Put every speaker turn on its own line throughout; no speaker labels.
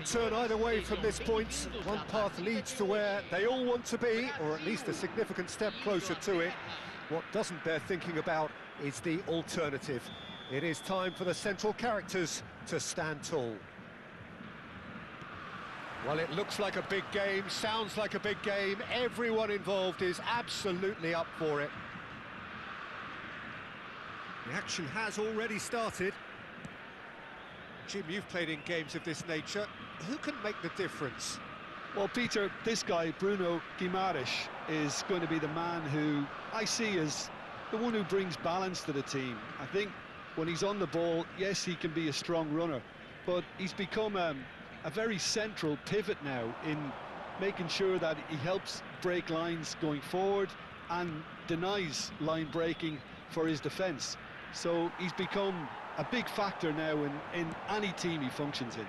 Turn either way from this point. One path leads to where they all want to be, or at least a significant step closer to it. What doesn't bear thinking about is the alternative. It is time for the central characters to stand tall. Well, it looks like a big game, sounds like a big game. Everyone involved is absolutely up for it. The action has already started. Jim, you've played in games of this nature. Who can make the difference?
Well, Peter, this guy, Bruno Guimaraes, is going to be the man who I see as the one who brings balance to the team. I think when he's on the ball, yes, he can be a strong runner, but he's become a very central pivot now in making sure that he helps break lines going forward and denies line breaking for his defence. So he's become a big factor now in any team he functions in.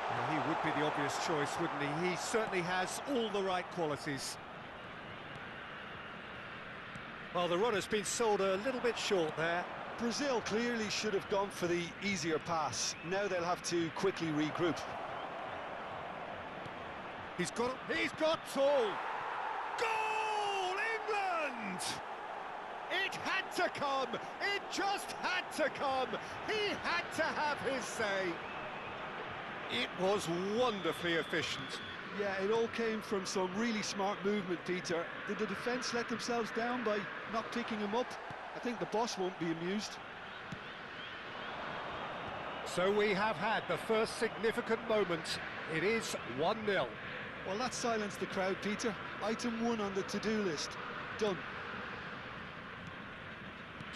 Well, he would be the obvious choice, wouldn't he? He certainly has all the right qualities. Well, the runner's been sold a little bit short there.
Brazil clearly should have gone for the easier pass. Now they'll have to quickly regroup.
He's got tall. Goal, England! It had to come. It just had to come. He had to have his say. It was wonderfully efficient.
Yeah, it all came from some really smart movement, Peter. Did the defence let themselves down by not picking him up? I think the boss won't be amused.
So we have had the first significant moment. It is 1-0.
Well, that silenced the crowd, Peter. Item 1 on the to-do list. Done.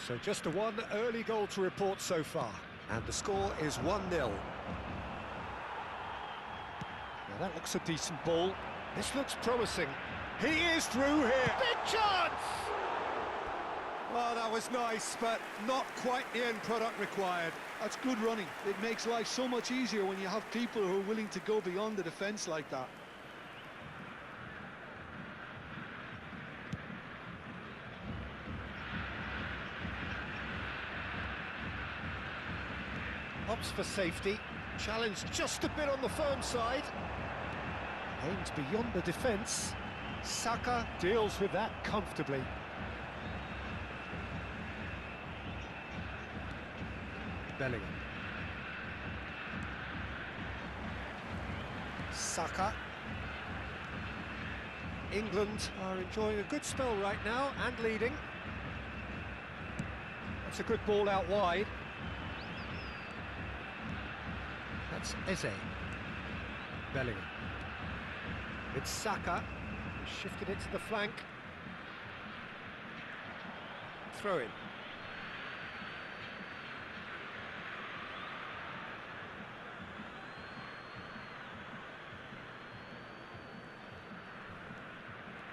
So just a one early goal to report so far. And the score is 1-0. Now that looks a decent ball. This looks promising. He is through here. Big chance! Well, that was nice, but not quite the end product required.
That's good running. It makes life so much easier when you have people who are willing to go beyond the defence like that.
Opts for safety. Challenge just a bit on the firm side. Aims beyond the defence. Saka deals with that comfortably. Bellingham. Saka. England are enjoying a good spell right now and leading. That's a good ball out wide. That's Eze. Bellingham. It's Saka. Shifted it to the flank. Throw in.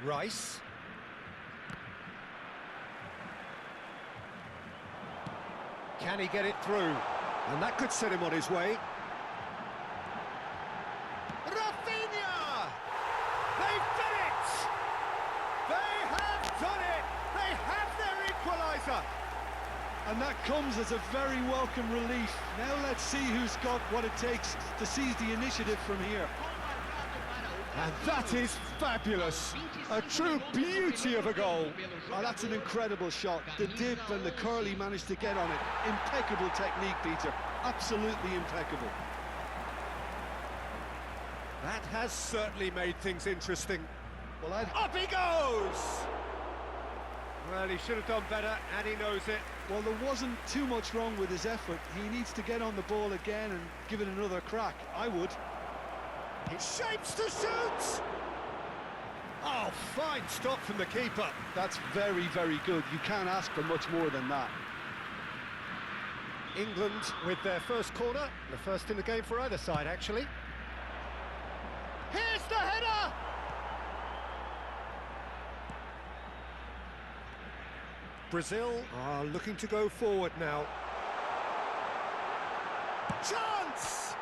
Rice. Can he get it through? And that could set him on his way. Rafinha! They've done it! They have done it! They have their equaliser!
And that comes as a very welcome relief. Now let's see who's got what it takes to seize the initiative from here.
And that is fabulous. A true beauty of a goal.
Oh, that's an incredible shot. The dip and the curl he managed to get on it. Impeccable technique, Peter. Absolutely impeccable.
That has certainly made things interesting.
Well,
up he goes! Well, he should have done better, and he knows it.
Well, there wasn't too much wrong with his effort. He needs to get on the ball again and give it another crack. I would.
He shapes to shoot! Oh, fine stop from the keeper.
That's very, very good. You can't ask for much more than that.
England with their first corner, the first in the game for either side, actually. Here's the header! Brazil are looking to go forward now. Chance!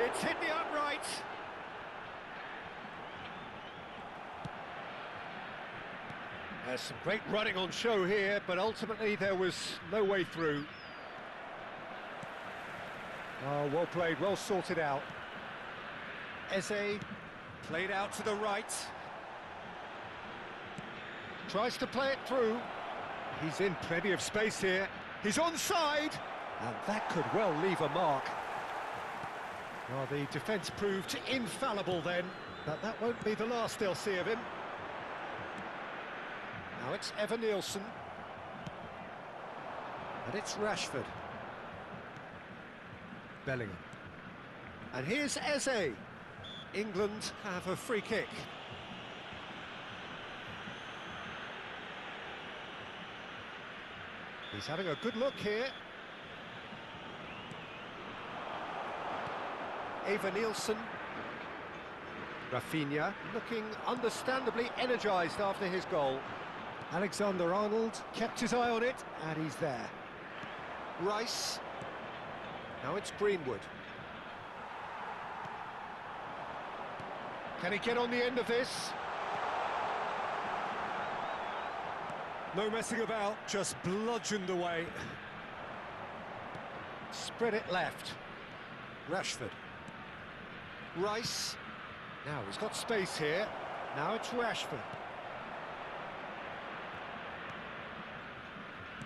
It's hit the upright. There's some great running on show here, but ultimately there was no way through. Oh, well played, well sorted out. Eze, played out to the right. Tries to play it through. He's in plenty of space here. He's onside, and that could well leave a mark. Well, the defence proved infallible then, but that won't be the last they'll see of him. Now it's Nielsen. And it's Rashford. Bellingham. And here's Eze. England have a free kick. He's having a good look here. Nielsen. Rafinha looking understandably energised after his goal. Alexander-Arnold kept his eye on it, and he's there. Rice. Now it's Greenwood. Can he get on the end of this? No messing about, just bludgeoned away. Spread it left. Rashford. Rice. Now he's got space here. Now it's Rashford.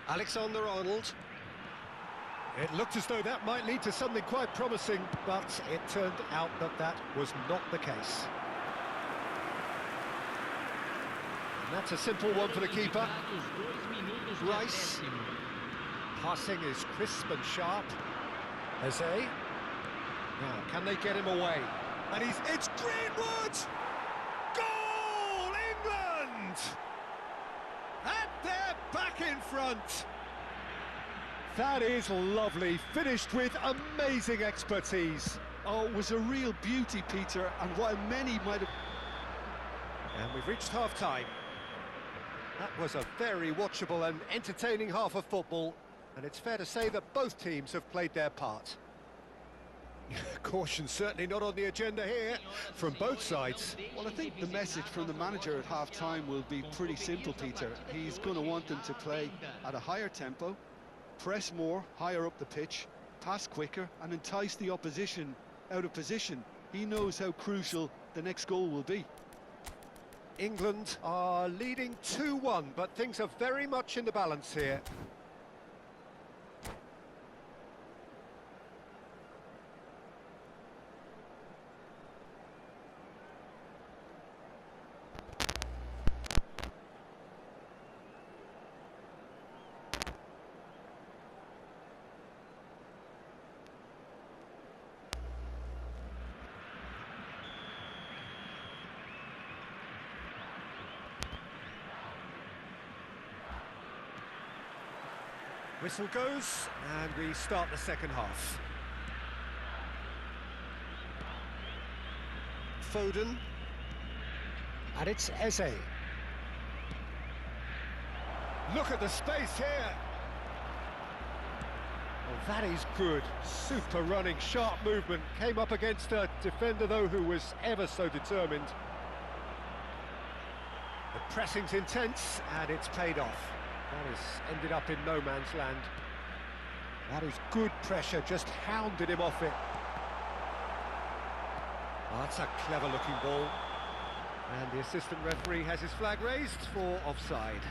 Alexander-Arnold. It looked as though that might lead to something quite promising, but it turned out that that was not the case. And that's a simple one for the keeper. Rice. Passing is crisp and sharp. Eze. Now, can they get him away? And it's Greenwood! Goal, England! And they're back in front. That is lovely, finished with amazing expertise.
Oh, it was a real beauty, Peter, and while many might have...
And we've reached half-time. That was a very watchable and entertaining half of football, and it's fair to say that both teams have played their part. Caution certainly not on the agenda here, from both sides.
Well, I think the message from the manager at half-time will be pretty simple, Peter. He's going to want them to play at a higher tempo, press more, higher up the pitch, pass quicker, and entice the opposition out of position. He knows how crucial the next goal will be.
England are leading 2-1, but things are very much in the balance here. Whistle goes, and we start the second half. Foden. And it's Eze. Look at the space here. Oh, that is good. Super running, sharp movement. Came up against a defender, though, who was ever so determined. The pressing's intense, and it's paid off. That has ended up in no man's land. That is good pressure, just hounded him off it. Oh, that's a clever-looking ball. And the assistant referee has his flag raised for offside.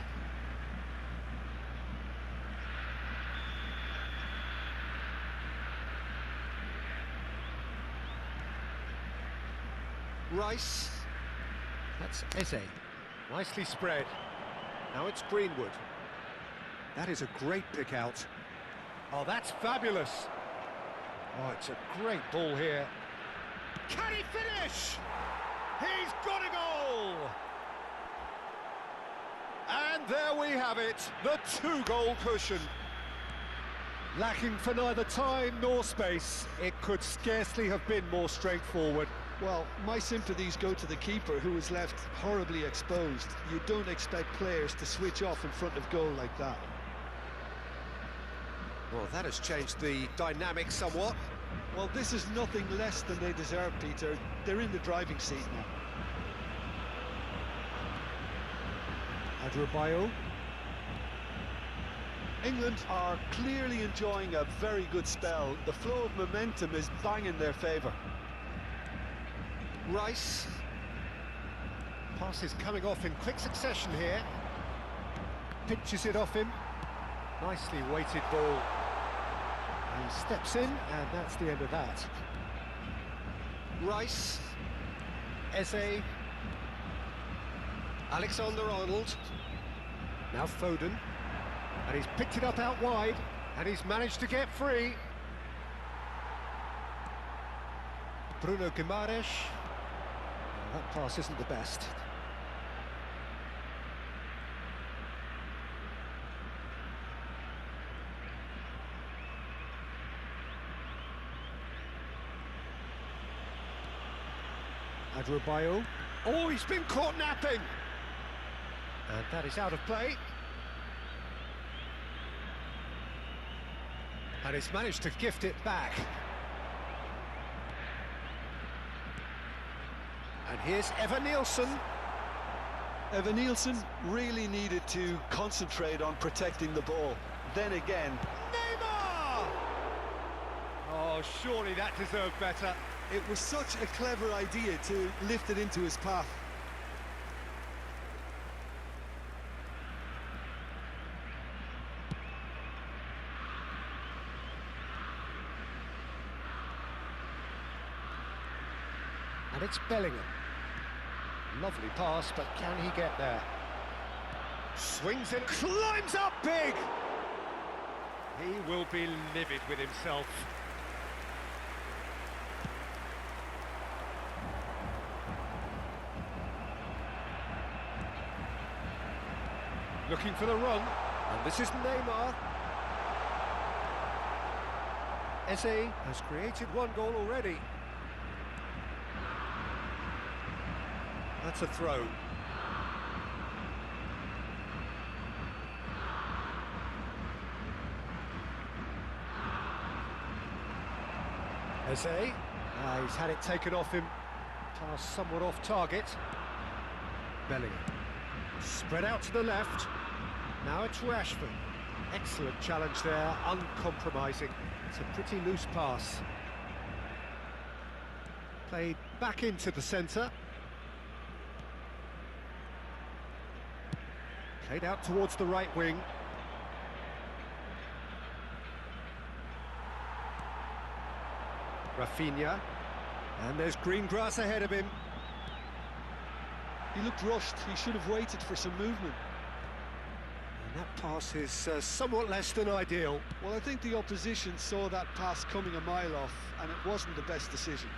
Rice. That's Eze. Nicely spread. Now it's Greenwood. That is a great pick out. Oh, that's fabulous. Oh, it's a great ball here. Can he finish? He's got a goal! And there we have it, the two-goal cushion. Lacking for neither time nor space, it could scarcely have been more straightforward.
Well, my sympathies go to the keeper, who was left horribly exposed. You don't expect players to switch off in front of goal like that.
Well, that has changed the dynamic somewhat.
Well, this is nothing less than they deserve, Peter. They're in the driving seat now.
Adebayo.
England are clearly enjoying a very good spell. The flow of momentum is bang in their favour.
Rice. Passes coming off in quick succession here. Pinches it off him. Nicely weighted ball. He steps in, and that's the end of that. Rice. Eze. Alexander-Arnold. Now Foden. And he's picked it up out wide, and he's managed to get free. Bruno Guimaraes. That pass isn't the best. Adebayo. Oh, he's been caught napping! And that is out of play. And he's managed to gift it back. And here's Evan-Nielsen.
Evan-Nielsen really needed to concentrate on protecting the ball. Then again...
Neymar! Oh, surely that deserved better.
It was such a clever idea to lift it into his path.
And it's Bellingham. Lovely pass, but can he get there? Swings it, climbs up big! He will be livid with himself. Looking for the run, and this is Neymar. Eze has created one goal already. That's a throw. Eze, he's had it taken off him. Pass somewhat off target. Bellingham. Spread out to the left. Now it's Rashford. Excellent challenge there, uncompromising. It's a pretty loose pass. Played back into the centre. Played out towards the right wing. Rafinha. And there's green grass ahead of him.
He looked rushed. He should have waited for some movement.
And that pass is somewhat less than ideal.
Well, I think the opposition saw that pass coming a mile off, and it wasn't the best decision.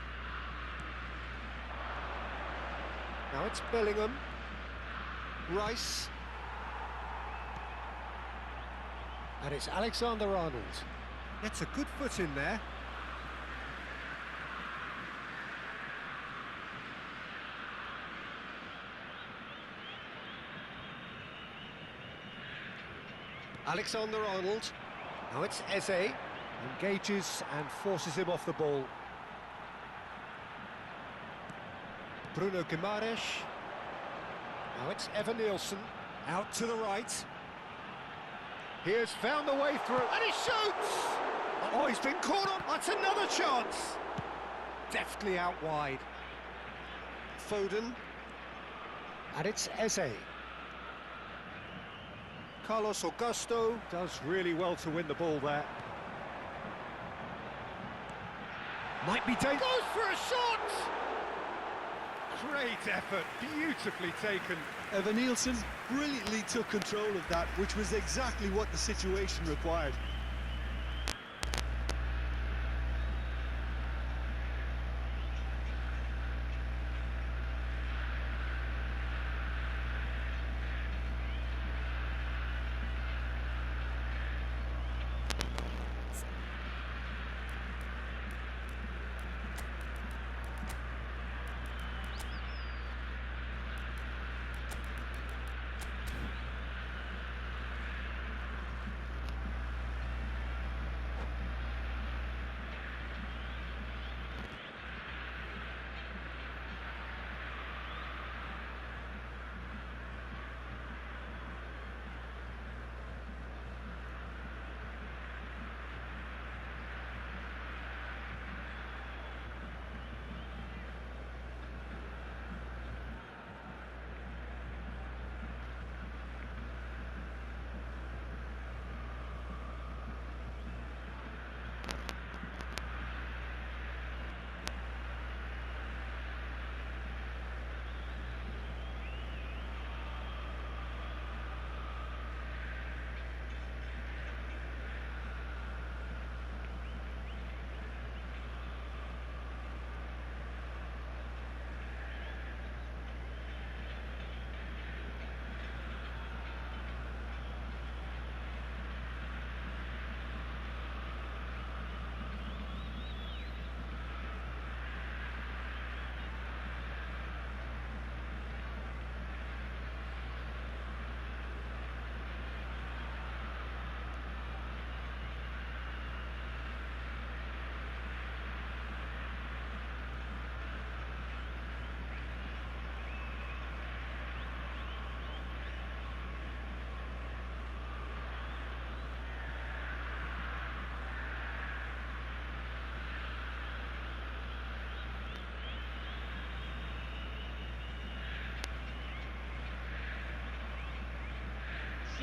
Now it's Bellingham. Rice. And it's Alexander-Arnold. Gets a good foot in there. Alexander-Arnold. Now it's Eze. Engages and forces him off the ball. Bruno Guimaraes. Now it's Evan-Nielsen. Out to the right. He has found the way through, and he shoots! Oh, he's been caught up. That's another chance. Deftly out wide. Foden. And it's Eze. Carlos Augusto does really well to win the ball there. Might be taken. Goes for a shot! Great effort, beautifully taken.
Evan-Nielsen brilliantly took control of that, which was exactly what the situation required.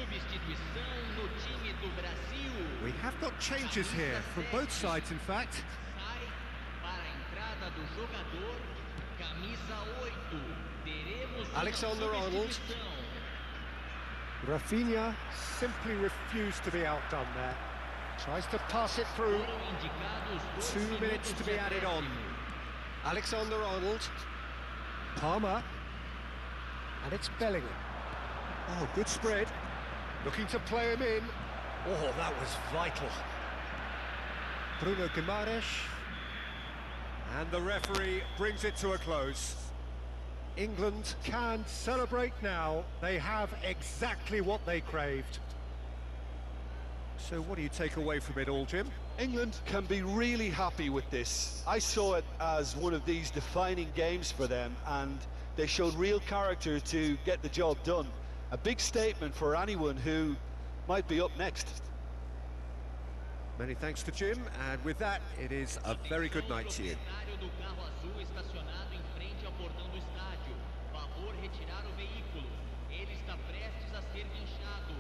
Substituição no time do Brasil.
We have got changes here, from both sides in fact.
Sai para a entrada do jogador, camisa 8. Teremos uma
Alexander-Arnold.
substituição.
Rafinha simply refused to be outdone there. Tries to pass it through.
Foram indicados
2 minutes to be added on. Alexander-Arnold. Palmer. And it's Bellingham. Oh, good spread. Looking to play him in. Oh, that was vital. Bruno Guimaraes. And the referee brings it to a close. England can celebrate now. They have exactly what they craved. So what do you take away from it all, Jim?
England can be really happy with this. I saw it as one of these defining games for them, and they showed real character to get the job done. A big statement for anyone who might be up next.
Many thanks to Jim, and with that, it is a very good night to you.
O proprietário do carro azul estacionado em frente ao portão do estádio. Favor retirar o veículo. Ele está prestes a ser guinchado.